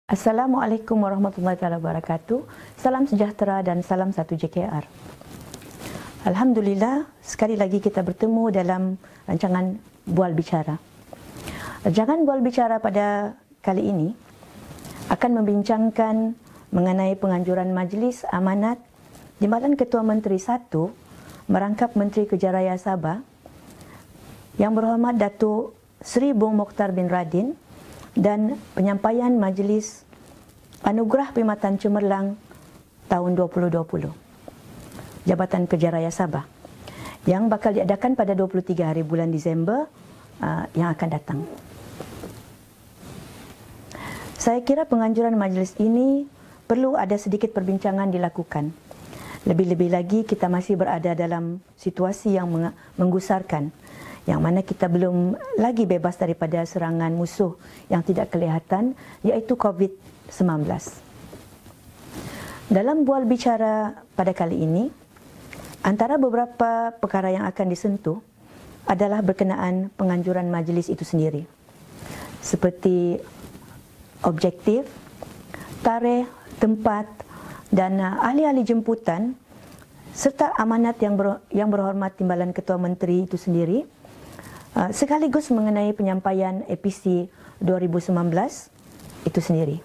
Assalamualaikum warahmatullahi wabarakatuh. Salam sejahtera dan salam satu JKR. Alhamdulillah, sekali lagi kita bertemu dalam rancangan Bual Bicara. Rancangan Bual Bicara pada kali ini akan membincangkan mengenai penganjuran Majlis Amanat Timbalan Ketua Menteri 1 merangkap Menteri Kejaraya Sabah Yang Berhormat Datuk Seri Bong Mokhtar bin Radin dan penyampaian Majlis Anugerah Perkhidmatan Cemerlang tahun 2020 Jabatan Kejaraya Sabah yang bakal diadakan pada 23 hari bulan Disember yang akan datang. Saya kira penganjuran majlis ini perlu ada sedikit perbincangan dilakukan. Lebih-lebih lagi kita masih berada dalam situasi yang menggusarkan, yang mana kita belum lagi bebas daripada serangan musuh yang tidak kelihatan, iaitu COVID-19. Dalam bual bicara pada kali ini, antara beberapa perkara yang akan disentuh adalah berkenaan penganjuran majlis itu sendiri, seperti objektif, tarikh, tempat dan ahli-ahli jemputan serta amanat yang berhormat Timbalan Ketua Menteri itu sendiri, sekaligus mengenai penyampaian APC 2019 itu sendiri.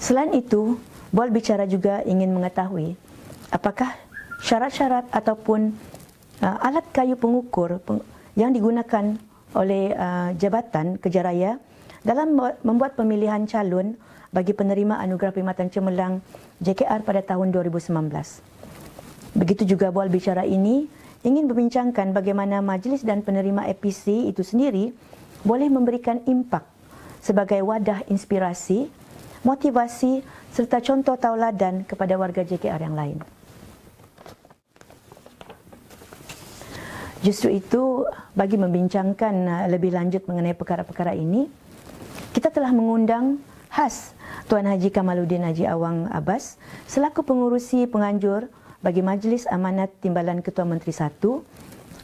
Selain itu, bual bicara juga ingin mengetahui apakah syarat-syarat ataupun alat kayu pengukur yang digunakan oleh Jabatan Kejaraya dalam membuat pemilihan calon bagi penerima Anugerah Perkhidmatan Cemerlang JKR pada tahun 2019. Begitu juga bual bicara ini ingin membincangkan bagaimana majlis dan penerima APC itu sendiri boleh memberikan impak sebagai wadah inspirasi, motivasi serta contoh tauladan kepada warga JKR yang lain. Justru itu, bagi membincangkan lebih lanjut mengenai perkara-perkara ini, kita telah mengundang khas Tuan Haji Kamaluddin Haji Awang Abbas selaku pengurusi penganjur bagi Majlis Amanat Timbalan Ketua Menteri 1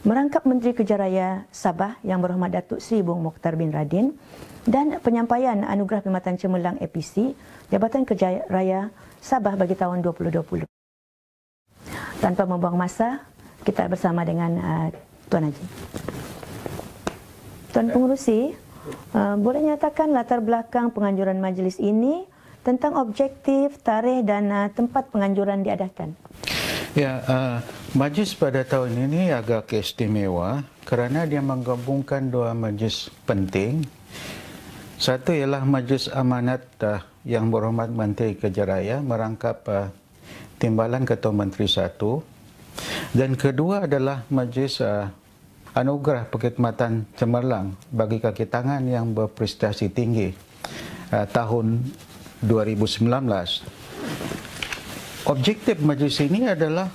merangkap Menteri Kejaraya Sabah Yang Berhormat Datuk Seri Bong Mokhtar bin Radin dan penyampaian Anugerah Perkhidmatan Cemerlang APC Jabatan Kejaraya Sabah bagi tahun 2020. Tanpa membuang masa, kita bersama dengan Tuan Haji. Tuan Pengurusi, boleh nyatakan latar belakang penganjuran majlis ini tentang objektif, tarikh dan tempat penganjuran diadakan? Ya, majlis pada tahun ini agak istimewa kerana dia menggabungkan dua majlis penting. Satu ialah Majlis Amanat Yang Berhormat Menteri Kejaraya merangkap Timbalan Ketua Menteri 1, dan kedua adalah Majlis Anugerah Perkhidmatan Cemerlang bagi kaki tangan yang berprestasi tinggi tahun 2019. Objektif majlis ini adalah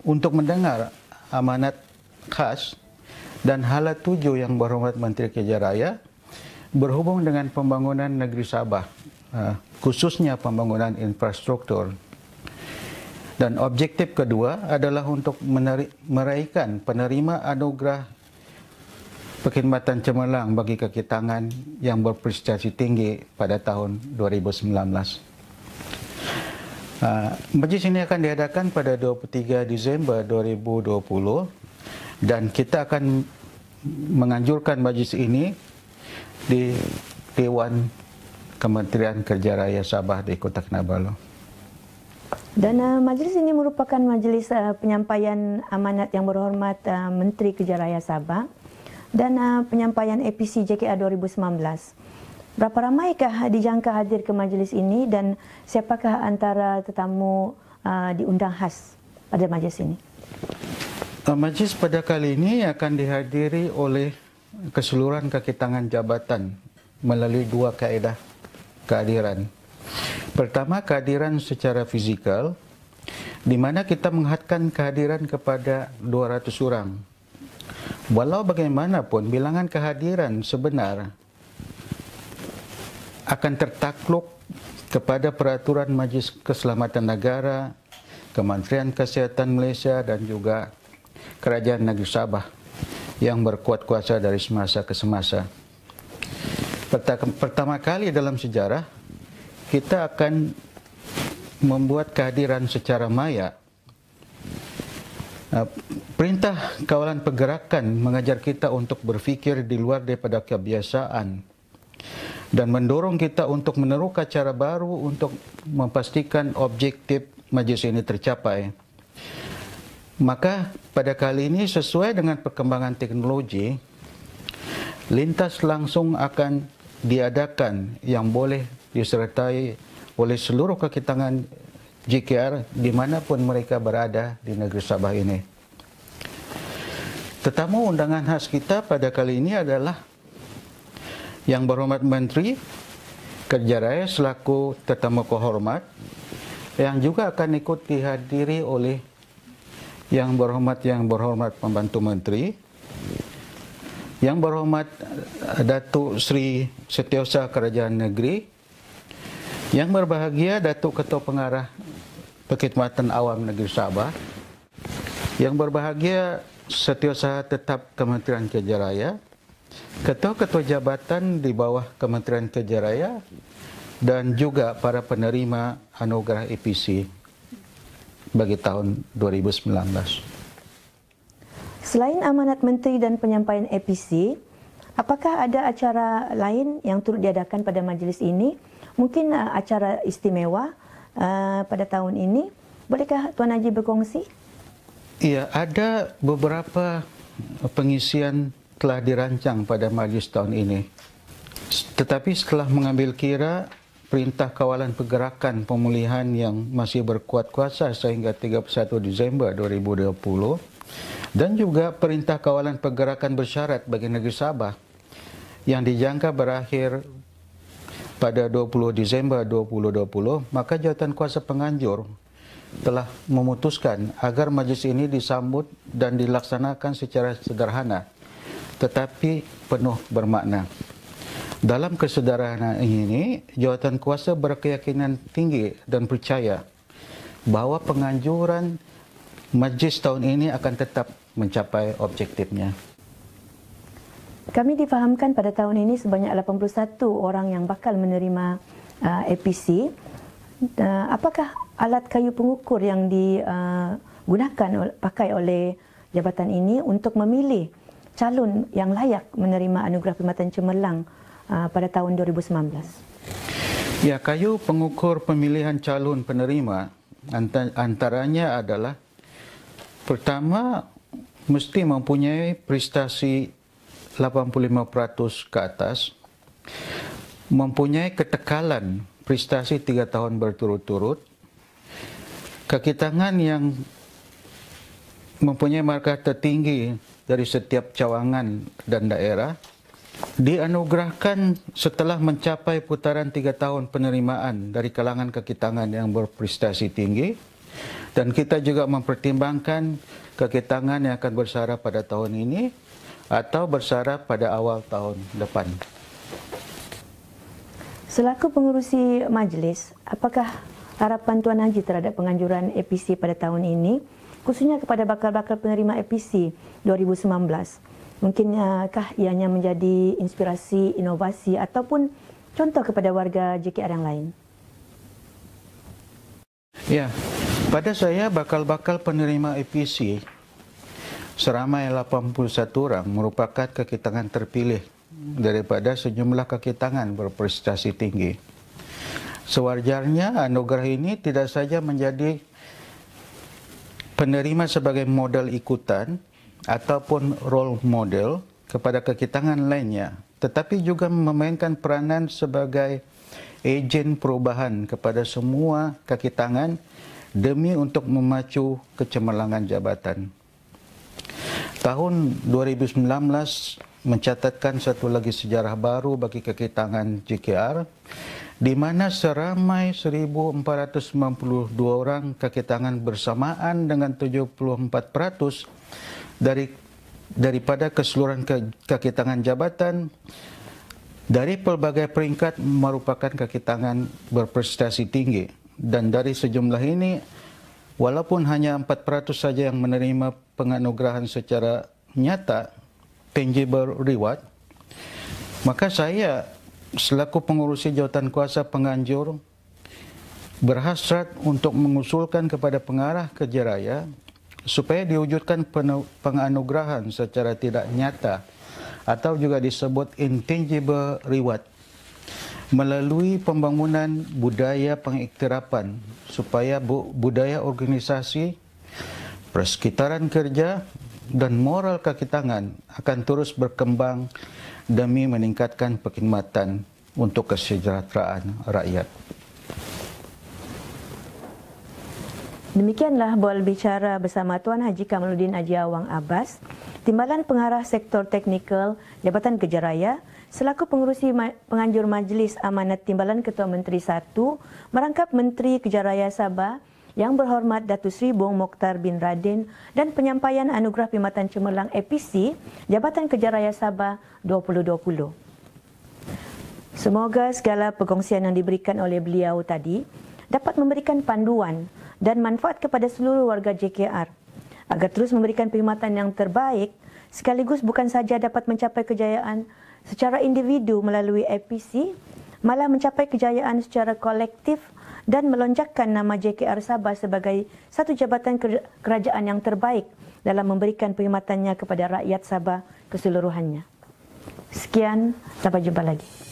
untuk mendengar amanat khas dan hala tuju Yang Berhormat Menteri Kejaraya berhubung dengan pembangunan negeri Sabah, khususnya pembangunan infrastruktur. Dan objektif kedua adalah untuk meraihkan penerima anugerah perkhidmatan cemerlang bagi kaki tangan yang berprestasi tinggi pada tahun 2019. Majlis ini akan diadakan pada 23 Disember 2020 dan kita akan menganjurkan majlis ini di Dewan Kementerian Kejaraya Sabah di Kota Kinabalu. Dan majlis ini merupakan majlis penyampaian amanat Yang Berhormat Menteri Kejaraya Sabah dan penyampaian APC JKR 2019. Berapa ramaikah dijangka hadir ke majlis ini dan siapakah antara tetamu diundang khas pada majlis ini? Majlis pada kali ini akan dihadiri oleh keseluruhan kaki tangan jabatan melalui dua kaedah kehadiran. Pertama, kehadiran secara fizikal, di mana kita menghadkan kehadiran kepada 200 orang. Walau bagaimanapun, bilangan kehadiran sebenar akan tertakluk kepada peraturan Majlis Keselamatan Negara, Kementerian Kesihatan Malaysia dan juga Kerajaan Negeri Sabah yang berkuat kuasa dari semasa ke semasa. Pertama kali dalam sejarah, kita akan membuat kehadiran secara maya. Perintah kawalan pergerakan mengajar kita untuk berfikir di luar daripada kebiasaan dan mendorong kita untuk meneroka cara baru untuk memastikan objektif majlis ini tercapai. Maka pada kali ini, sesuai dengan perkembangan teknologi, lintas langsung akan diadakan yang boleh disertai oleh seluruh kaki tangan JKR dimanapun mereka berada di negeri Sabah ini. Tetamu undangan khas kita pada kali ini adalah Yang Berhormat Menteri Kerja Raya selaku tetamu kehormat, yang juga akan ikut dihadiri oleh Yang Berhormat Pembantu Menteri, Yang Berhormat Datuk Seri Setiausaha Kerajaan Negeri, Yang Berbahagia Datuk Ketua Pengarah Perkhidmatan Awam Negeri Sabah, Yang Berbahagia Setiausaha Tetap Kementerian Kerja Raya, Ketua-ketua jabatan di bawah Kementerian Kerja Raya, dan juga para penerima anugerah APC bagi tahun 2019. Selain amanat menteri dan penyampaian APC, apakah ada acara lain yang turut diadakan pada majlis ini? Mungkin acara istimewa pada tahun ini. Bolehkah Tuan Haji berkongsi? Ya, ada beberapa pengisian telah dirancang pada majlis tahun ini. Tetapi setelah mengambil kira Perintah Kawalan Pergerakan Pemulihan yang masih berkuat kuasa sehingga 31 Disember 2020 dan juga Perintah Kawalan Pergerakan Bersyarat bagi negeri Sabah yang dijangka berakhir pada 20 Disember 2020, maka Jawatankuasa Penganjur telah memutuskan agar majlis ini disambut dan dilaksanakan secara sederhana tetapi penuh bermakna. Dalam kesederhanaan ini, Jawatankuasa berkeyakinan tinggi dan percaya bahawa penganjuran majlis tahun ini akan tetap mencapai objektifnya. Kami difahamkan pada tahun ini sebanyak 81 orang yang bakal menerima APC. Apakah alat kayu pengukur yang digunakan pakai oleh jabatan ini untuk memilih calon yang layak menerima anugerah Perkhidmatan Cemerlang pada tahun 2019? Ya, kayu pengukur pemilihan calon penerima antaranya adalah pertama, mesti mempunyai prestasi 85% ke atas, mempunyai ketekalan prestasi 3 tahun berturut-turut, kaki tangan yang mempunyai markah tertinggi dari setiap cawangan dan daerah, dianugerahkan setelah mencapai putaran 3 tahun penerimaan dari kalangan kaki tangan yang berprestasi tinggi, dan kita juga mempertimbangkan kaki tangan yang akan bersara pada tahun ini atau bersara pada awal tahun depan. Selaku pengurusi majlis, apakah harapan Tuan Haji terhadap penganjuran APC pada tahun ini, khususnya kepada bakal-bakal penerima APC 2019? Mungkinkah ianya menjadi inspirasi, inovasi ataupun contoh kepada warga JKR yang lain? Ya, pada saya bakal-bakal penerima APC seramai 81 orang merupakan kaki tangan terpilih daripada sejumlah kaki tangan berprestasi tinggi. Sewajarnya anugerah ini tidak saja menjadi penerima sebagai model ikutan ataupun role model kepada kaki tangan lainnya, tetapi juga memainkan peranan sebagai ejen perubahan kepada semua kaki tangan demi untuk memacu kecemerlangan jabatan. Tahun 2019 mencatatkan satu lagi sejarah baru bagi kaki tangan JKR, di mana seramai 1,492 orang kaki tangan bersamaan dengan 74% daripada keseluruhan kaki tangan jabatan dari pelbagai peringkat merupakan kaki tangan berprestasi tinggi. Dan dari sejumlah ini, walaupun hanya 4% saja yang menerima penganugerahan secara nyata, tangible reward, maka saya selaku pengurusi jawatan kuasa penganjur berhasrat untuk mengusulkan kepada pengarah Kerja Raya supaya diwujudkan penganugerahan secara tidak nyata atau juga disebut intangible reward melalui pembangunan budaya pengiktirapan supaya budaya organisasi, persekitaran kerja dan moral kaki tangan akan terus berkembang demi meningkatkan perkhidmatan untuk kesejahteraan rakyat. Demikianlah bual bicara bersama Tuan Haji Kamaluddin Haji Awang Abbas, Timbalan Pengarah Sektor Teknikal Jabatan Kerja Raya, selaku pengurusi penganjur Majlis Amanat Timbalan Ketua Menteri 1, merangkap Menteri Kerja Raya Sabah Yang Berhormat Datuk Seri Bong Mokhtar bin Radin dan penyampaian Anugerah Perkhidmatan Cemerlang APC Jabatan Kerja Raya Sabah 2020. Semoga segala perkongsian yang diberikan oleh beliau tadi dapat memberikan panduan dan manfaat kepada seluruh warga JKR agar terus memberikan perkhidmatan yang terbaik sekaligus bukan sahaja dapat mencapai kejayaan secara individu melalui APC, malah mencapai kejayaan secara kolektif dan melonjakkan nama JKR Sabah sebagai satu jabatan kerajaan yang terbaik dalam memberikan perkhidmatannya kepada rakyat Sabah keseluruhannya. Sekian, sampai jumpa lagi.